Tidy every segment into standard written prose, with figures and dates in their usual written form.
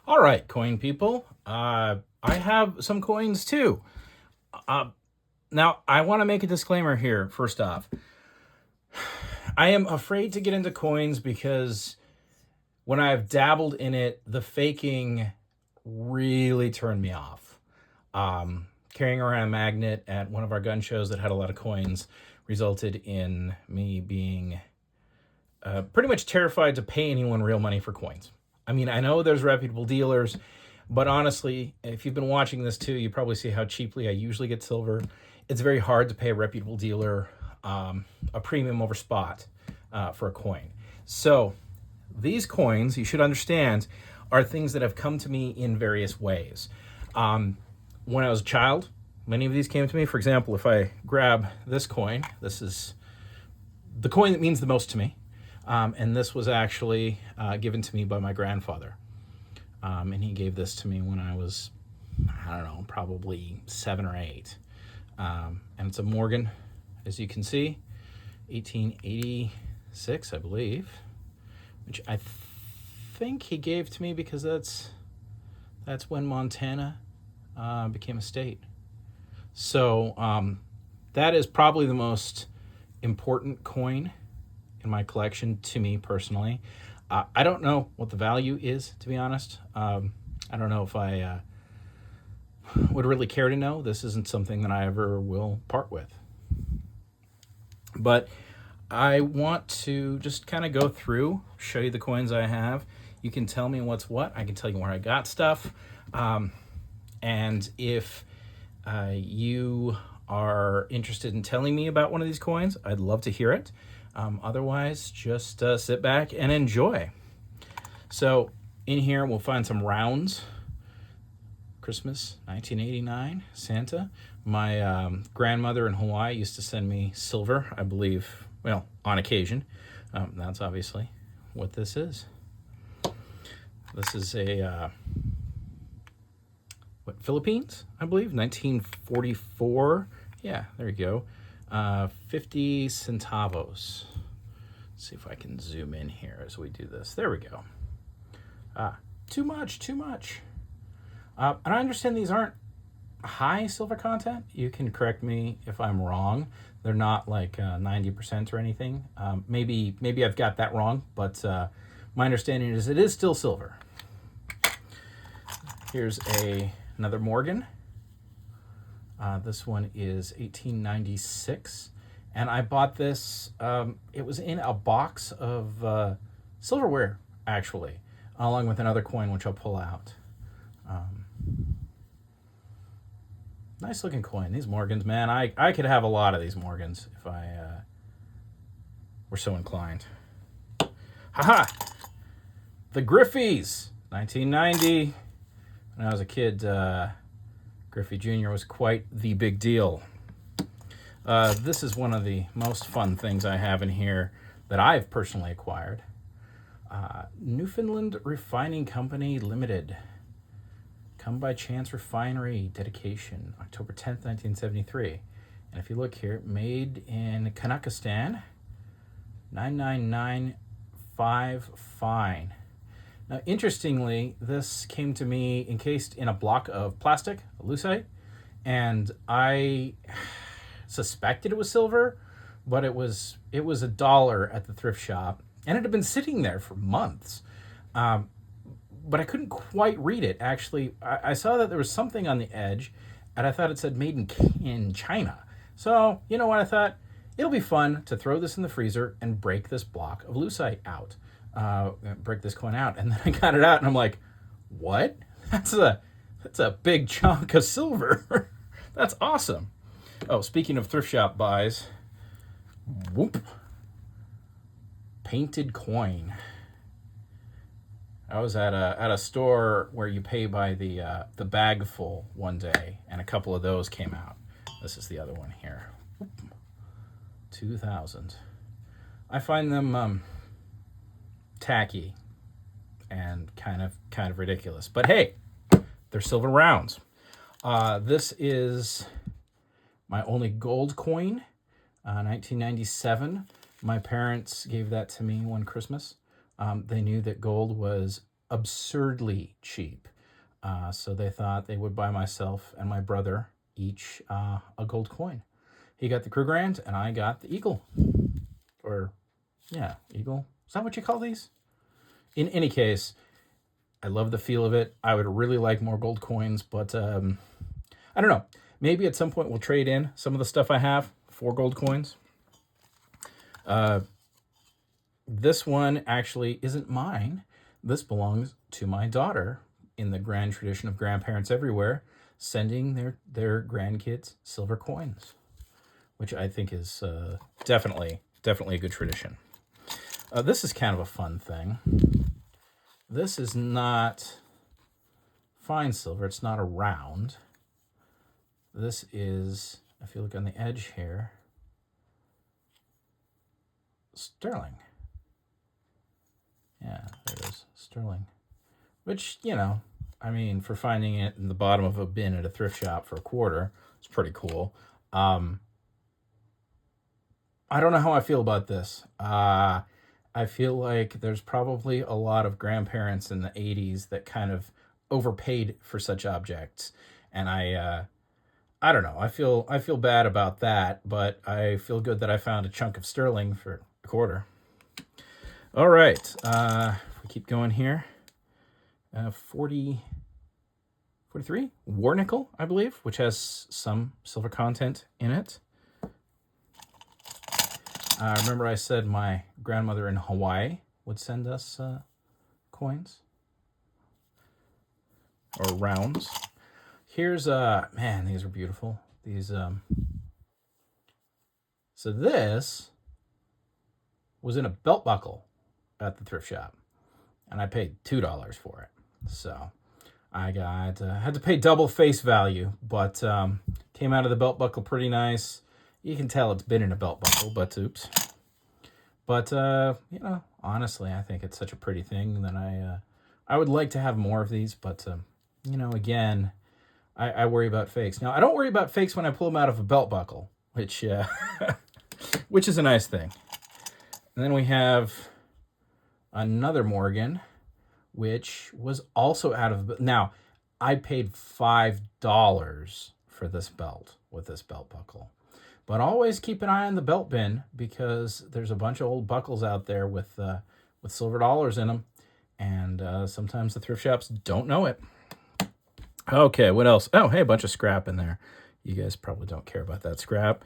All right, coin people. I have some coins too. Uh, Now, I want to make a disclaimer here, first off. I am afraid to get into coins because when I've dabbled in it, the faking really turned me off. Carrying around a magnet at one of our gun shows that had a lot of coins resulted in me being pretty much terrified to pay anyone real money for coins. I mean, I know there's reputable dealers, but honestly, if you've been watching this too, you probably see how cheaply I usually get silver. It's very hard to pay a reputable dealer a premium over spot for a coin. So these coins, you should understand, are things that have come to me in various ways. When I was a child, many of these came to me. For example, if I grab this coin, this is the coin that means the most to me. And this was actually given to me by my grandfather. And he gave this to me when I was, I don't know, probably 7 or 8. And it's a Morgan, as you can see, 1886, I believe, which I think he gave to me because that's when Montana became a state. So that is probably the most important coin in my collection to me personally. I don't know what the value is, to be honest. I don't know if I would really care to know. This isn't something that I ever will part with. But I want to just kind of go through, show you the coins I have. You can tell me what's what. I can tell you where I got stuff. And if you are interested in telling me about one of these coins, I'd love to hear it. Otherwise, just sit back and enjoy. So in here, we'll find some rounds. Christmas, 1989, Santa. My grandmother in Hawaii used to send me silver, I believe, well, on occasion. That's obviously what this is. This is a, Philippines, I believe, 1944. Yeah, there you go. 50 centavos. Let's see if I can zoom in here as we do this. There we go. Too much. And I understand these aren't high silver content. You can correct me if I'm wrong. They're not like 90% or anything. Maybe I've got that wrong, but my understanding is it is still silver. Here's another Morgan. This one is 1896. And I bought this, it was in a box of silverware, actually, along with another coin, which I'll pull out. Nice looking coin. These Morgans, man, I could have a lot of these Morgans if I were so inclined. Haha! The Griffies, 1990. When I was a kid, Griffey Jr. was quite the big deal. This is one of the most fun things I have in here that I've personally acquired. Newfoundland Refining Company Limited. Come by Chance Refinery, dedication, October 10th, 1973. And if you look here, made in Kazakhstan, 9995 fine. Now, interestingly, this came to me encased in a block of plastic, lucite, and I suspected it was silver, but it was $1 at the thrift shop, and it had been sitting there for months. But I couldn't quite read it. Actually, I saw that there was something on the edge, and I thought it said made in China. So, you know what? I thought it'll be fun to throw this in the freezer and break this block of lucite out. Break this coin out. And then I got it out, and I'm like, what? That's a big chunk of silver. That's awesome. Oh, speaking of thrift shop buys, whoop. Painted coin. I was at a store where you pay by the bag full one day, and a couple of those came out. This is the other one here. 2000. I find them tacky and kind of ridiculous, but hey, they're silver rounds. This is my only gold coin, 1997. My parents gave that to me one Christmas. They knew that gold was absurdly cheap. So they thought they would buy myself and my brother each a gold coin. He got the Krugerrand, and I got the Eagle. Or, yeah, Eagle. Is that what you call these? In any case, I love the feel of it. I would really like more gold coins, but I don't know. Maybe at some point we'll trade in some of the stuff I have for gold coins. This one actually isn't mine. This belongs to my daughter, in the grand tradition of grandparents everywhere, sending their grandkids silver coins, which I think is definitely a good tradition. This is kind of a fun thing. This is not fine silver. It's not a round. This is, if you look on the edge here, sterling. Yeah, there it is, sterling. Which, I mean, for finding it in the bottom of a bin at a thrift shop for $0.25, it's pretty cool. I don't know how I feel about this. I feel like there's probably a lot of grandparents in the 80s that kind of overpaid for such objects. And I don't know. I feel bad about that, but I feel good that I found a chunk of sterling for $0.25. All right. If we keep going here. 43 war nickel, I believe, which has some silver content in it. Remember I said my grandmother in Hawaii would send us coins or rounds. Here's man, these are beautiful. These so this was in a belt buckle at the thrift shop, and I paid $2 for it. So I got had to pay double face value, but came out of the belt buckle pretty nice. You can tell it's been in a belt buckle, but oops. But honestly, I think it's such a pretty thing that I would like to have more of these. But again, I worry about fakes. Now I don't worry about fakes when I pull them out of a belt buckle, which which is a nice thing. And then we have another Morgan, which was also out of... Now, I paid $5 for this belt with this belt buckle. But always keep an eye on the belt bin, because there's a bunch of old buckles out there with silver dollars in them. And sometimes the thrift shops don't know it. Okay, what else? Oh, hey, a bunch of scrap in there. You guys probably don't care about that scrap.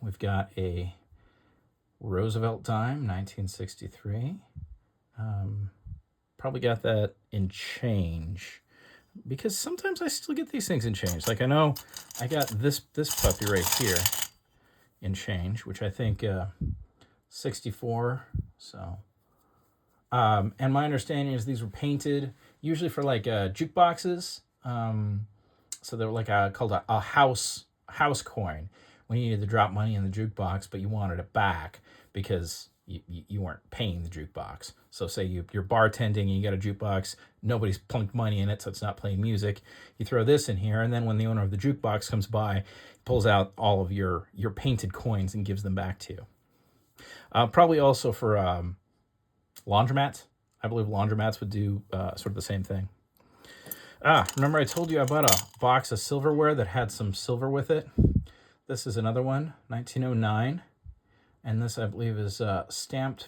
We've got a Roosevelt dime, 1963. Probably got that in change, because sometimes I still get these things in change. Like I know I got this puppy right here in change, which I think 64. So, and my understanding is these were painted usually for like jukeboxes. So they were like called a house coin, when you needed to drop money in the jukebox, but you wanted it back because you weren't paying the jukebox. So say you're bartending and you got a jukebox, nobody's plunked money in it, so it's not playing music. You throw this in here, and then when the owner of the jukebox comes by, he pulls out all of your painted coins and gives them back to you. Probably also for laundromats. I believe laundromats would do sort of the same thing. Remember I told you I bought a box of silverware that had some silver with it? This is another one, 1909. And this, I believe, is stamped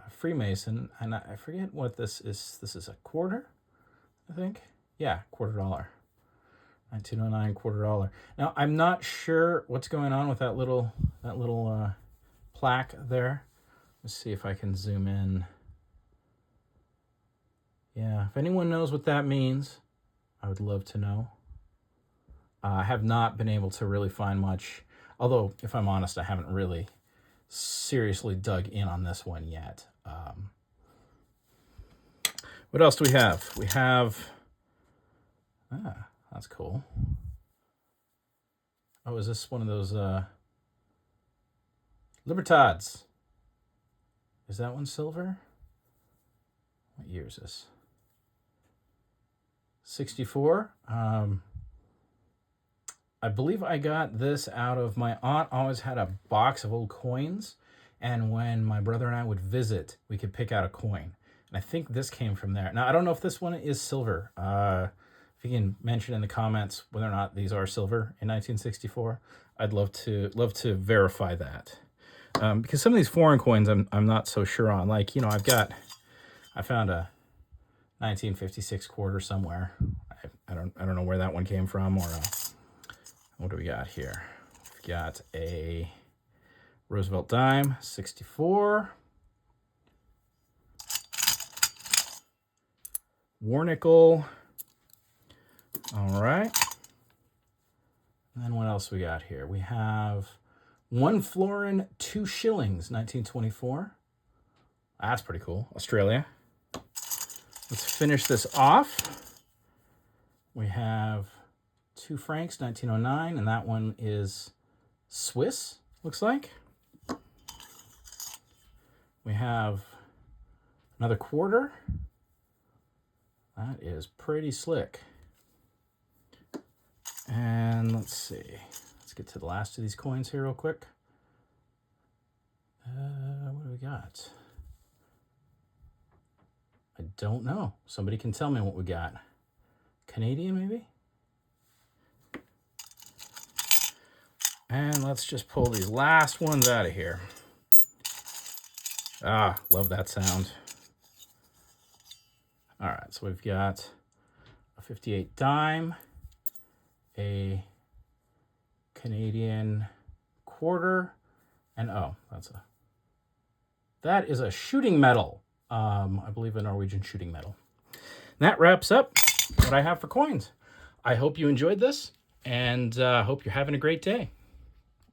Freemason. And I forget what this is. This is a quarter, I think. Yeah, $0.25. 1909, $0.25. Now, I'm not sure what's going on with that little plaque there. Let's see if I can zoom in. Yeah, if anyone knows what that means, I would love to know. I have not been able to really find much. Although, if I'm honest, I haven't really seriously dug in on this one yet. What else do we have? We have... that's cool. Oh, is this one of those Libertads? Is that one silver? What year is this? 64. I believe I got this out of... My aunt always had a box of old coins, and when my brother and I would visit, we could pick out a coin. And I think this came from there. Now, I don't know if this one is silver. If you can mention in the comments whether or not these are silver in 1964, I'd love to verify that. Because some of these foreign coins I'm not so sure on. Like, you know, I found a 1956 quarter somewhere. I don't know where that one came from, or what do we got here? We've got a Roosevelt dime, 64. War nickel. All right. And then what else we got here? We have 1 florin, 2 shillings, 1924. That's pretty cool. Australia. Let's finish this off. We have 2 francs, 1909, and that one is Swiss, looks like. We have another quarter. That is pretty slick. And let's see. Let's get to the last of these coins here real quick. What do we got? I don't know. Somebody can tell me what we got. Canadian, maybe? And let's just pull these last ones out of here. Ah, love that sound. All right, so we've got a 58 dime, a Canadian quarter, and that is a shooting medal. I believe a Norwegian shooting medal. And that wraps up what I have for coins. I hope you enjoyed this, and hope you're having a great day.